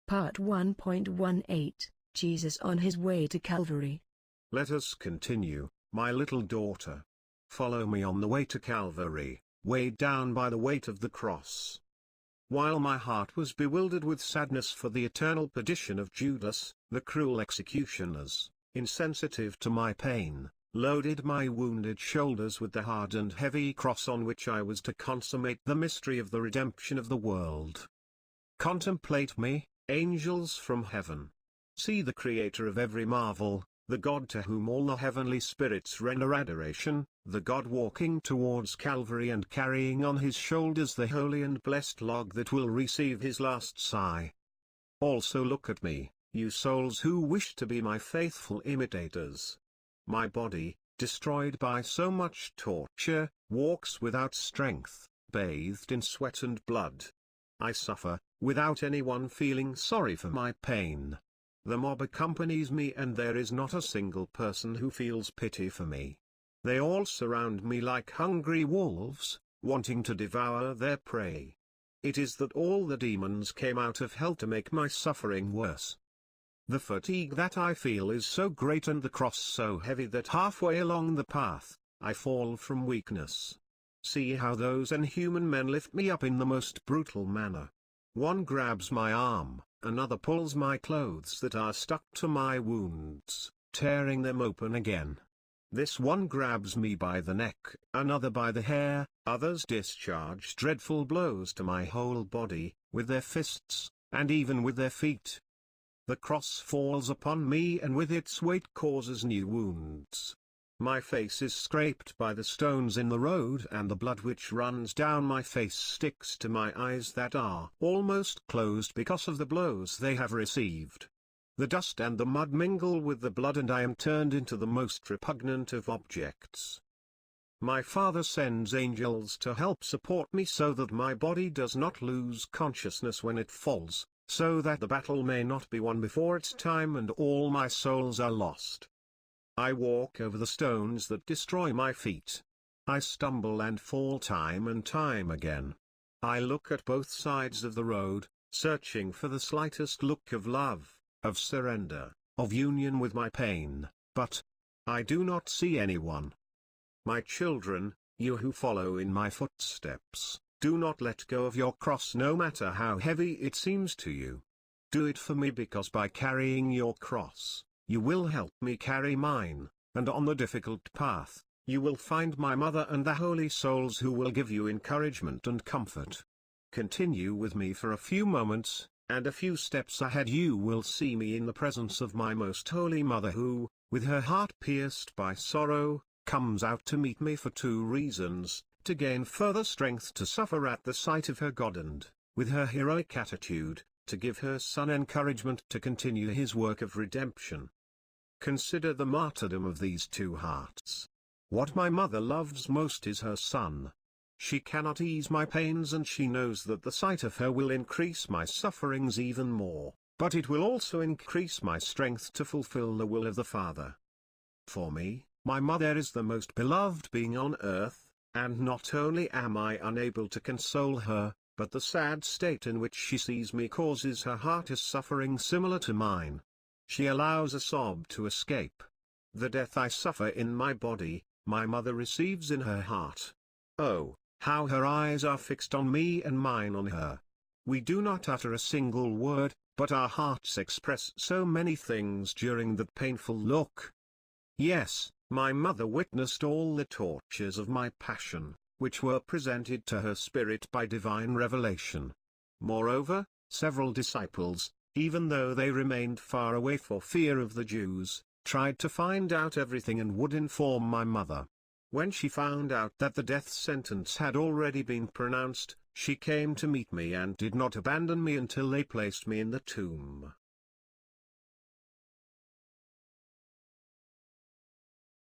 Part 1.18, Jesus on his way to Calvary. Let us continue, my little daughter. Follow me on the way to Calvary, weighed down by the weight of the cross. While my heart was bewildered with sadness for the eternal perdition of Judas, the cruel executioners, insensitive to my pain, loaded my wounded shoulders with the hard and heavy cross on which I was to consummate the mystery of the redemption of the world. Contemplate me, angels from heaven. See the Creator of every marvel, the God to whom all the heavenly spirits render adoration, the God walking towards Calvary and carrying on his shoulders the holy and blessed log that will receive his last sigh. Also look at me, you souls who wish to be my faithful imitators. My body, destroyed by so much torture, walks without strength, bathed in sweat and blood. I suffer, without anyone feeling sorry for my pain. The mob accompanies me and there is not a single person who feels pity for me. They all surround me like hungry wolves, wanting to devour their prey. It is that all the demons came out of hell to make my suffering worse. The fatigue that I feel is so great and the cross so heavy that halfway along the path, I fall from weakness. See how those inhuman men lift me up in the most brutal manner. One grabs my arm, another pulls my clothes that are stuck to my wounds, tearing them open again. This one grabs me by the neck, another by the hair, others discharge dreadful blows to my whole body, with their fists, and even with their feet. The cross falls upon me and with its weight causes new wounds. My face is scraped by the stones in the road and the blood which runs down my face sticks to my eyes that are almost closed because of the blows they have received. The dust and the mud mingle with the blood and I am turned into the most repugnant of objects. My Father sends angels to help support me so that my body does not lose consciousness when it falls, so that the battle may not be won before its time and all my souls are lost. I walk over the stones that destroy my feet. I stumble and fall time and time again. I look at both sides of the road, searching for the slightest look of love, of surrender, of union with my pain, but I do not see anyone. My children, you who follow in my footsteps, do not let go of your cross no matter how heavy it seems to you. Do it for me because by carrying your cross, you will help me carry mine, and on the difficult path, you will find my mother and the holy souls who will give you encouragement and comfort. Continue with me for a few moments, and a few steps ahead you will see me in the presence of my most holy mother who, with her heart pierced by sorrow, comes out to meet me for two reasons, to gain further strength to suffer at the sight of her God and, with her heroic attitude, to give her son encouragement to continue his work of redemption. Consider the martyrdom of these two hearts. What my mother loves most is her son. She cannot ease my pains and she knows that the sight of her will increase my sufferings even more, but it will also increase my strength to fulfill the will of the Father. For me, my mother is the most beloved being on earth, and not only am I unable to console her, but the sad state in which she sees me causes her heart a suffering similar to mine. She allows a sob to escape. The death I suffer in my body, my mother receives in her heart. Oh, how her eyes are fixed on me and mine on her. We do not utter a single word, but our hearts express so many things during that painful look. Yes, my mother witnessed all the tortures of my passion, which were presented to her spirit by divine revelation. Moreover, several disciples, even though they remained far away for fear of the Jews, tried to find out everything and would inform my mother. When she found out that the death sentence had already been pronounced, she came to meet me and did not abandon me until they placed me in the tomb.